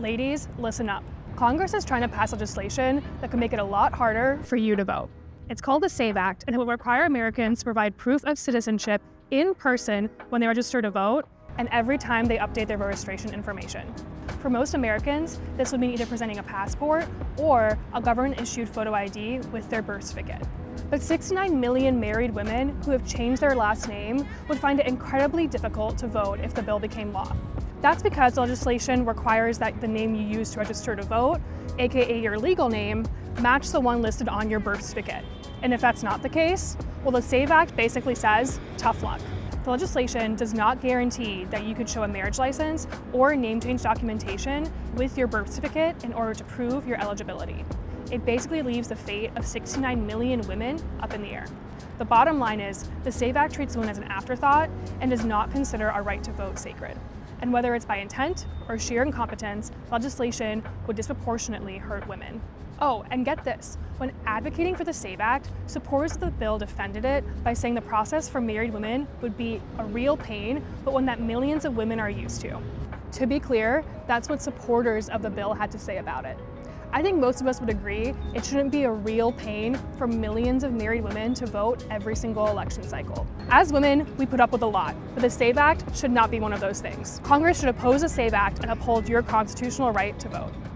Ladies, listen up. Congress is trying to pass legislation that could make it a lot harder for you to vote. It's called the SAVE Act, and it will require Americans to provide proof of citizenship in person when they register to vote and every time they update their registration information. For most Americans, this would mean either presenting a passport or a government-issued photo ID with their birth certificate. But 69 million married women who have changed their last name would find it incredibly difficult to vote if the bill became law. That's because the legislation requires that the name you use to register to vote, aka your legal name, match the one listed on your birth certificate. And if that's not the case, well, the SAVE Act basically says, tough luck. The legislation does not guarantee that you could show a marriage license or name change documentation with your birth certificate in order to prove your eligibility. It basically leaves the fate of 69 million women up in the air. The bottom line is, the SAVE Act treats women as an afterthought and does not consider our right to vote sacred. And whether it's by intent or sheer incompetence, legislation would disproportionately hurt women. Oh, and get this, when advocating for the SAVE Act, supporters of the bill defended it by saying the process for married women would be a real pain, but one that millions of women are used to. To be clear, that's what supporters of the bill had to say about it. I think most of us would agree it shouldn't be a real pain for millions of married women to vote every single election cycle. As women, we put up with a lot, but the SAVE Act should not be one of those things. Congress should oppose the SAVE Act and uphold your constitutional right to vote.